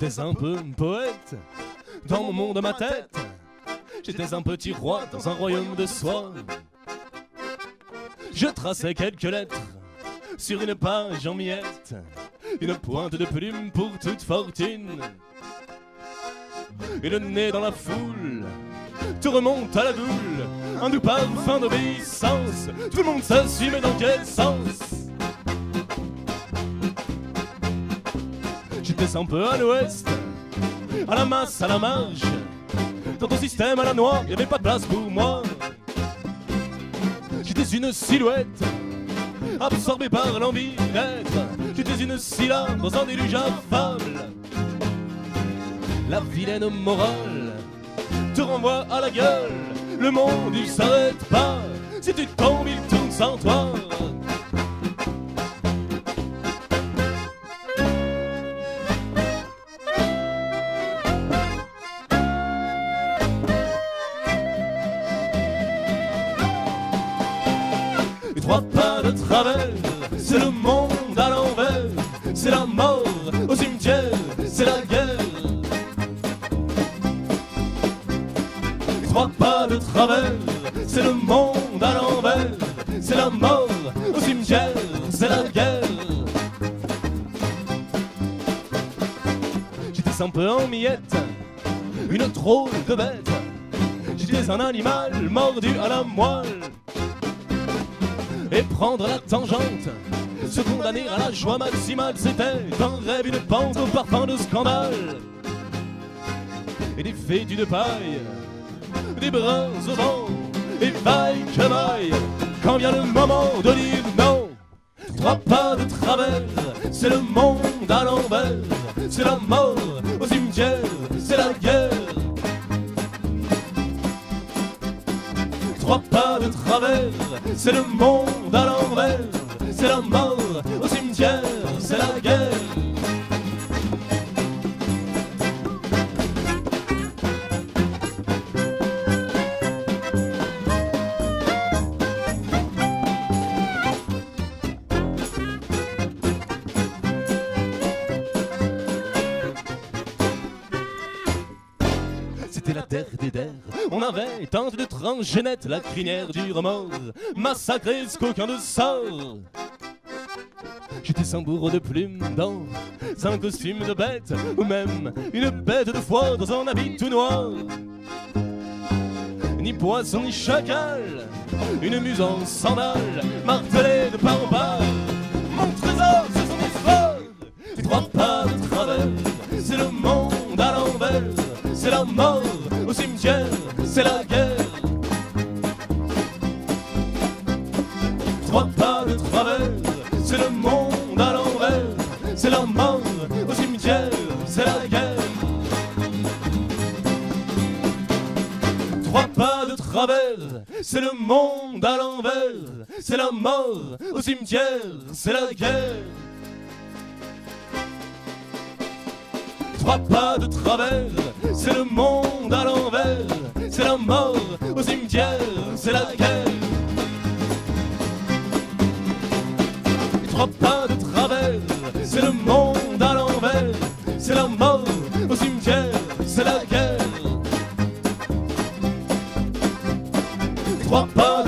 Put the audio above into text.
J'étais un peu poète dans mon monde, ma tête. J'étais un petit roi dans un royaume de soie. Je traçais quelques lettres sur une page en miettes, une pointe de plume pour toute fortune. Et le nez dans la foule, tout remonte à la boule, un doux parfum d'obéissance. Tout le monde s'assume, mais dans quel sens? J'étais un peu à l'ouest, à la masse, à la marge. Dans ton système à la noix, y'avait pas de place pour moi. J'étais une silhouette, absorbée par l'envie d'être. J'étais une syllabe dans un déluge affable. La vilaine morale te renvoie à la gueule. Le monde il s'arrête pas, si tu tombes il tourne sans toi. Et 3 pas de travers, c'est le monde à l'envers. C'est la mort au cimetière, c'est la guerre. 3 pas de travers, c'est le monde à l'envers. C'est la mort au cimetière, c'est la guerre. J'étais un peu en miettes, une drôle de bête. J'étais un animal mordu à la moelle. Et prendre la tangente, se condamner à la joie maximale, c'était un rêve, une pente au parfum de scandale. Et des fétus de paille, des brins au vent, et vaille que vaille, quand vient le moment de dire non. 3 pas de travers, c'est le monde à l'envers. C'est la mort au cimetière, c'est la guerre. 3 pas de travers, c'est le monde à l'envers. C'est la mort au cimetière, c'est la guerre. C'était la terre des terres, on avait tenté de trancher net la crinière du remords, massacré ce qu'aucun ne sort. J'étais un bourreau de plumes dans un costume de bête, ou même une bête de foire dans un habit tout noir. Ni poisson ni chacal, une muse en sandales, martelée de part en part. Mon trésor, c'est son histoire. 3 pas de travers, c'est le monde à l'envers. C'est la mort au cimetière, c'est la guerre. 3 pas de travers, c'est le monde à l'envers. C'est la mort au cimetière, c'est la guerre. 3 pas de travers, c'est le monde à l'envers. C'est la mort au cimetière, c'est la guerre. 3 pas de travers, c'est le monde à l'envers. C'est la mort au cimetière, c'est la guerre. 3 pas de travers, c'est le monde à l'envers. C'est la mort au cimetière, c'est la guerre. 3 pas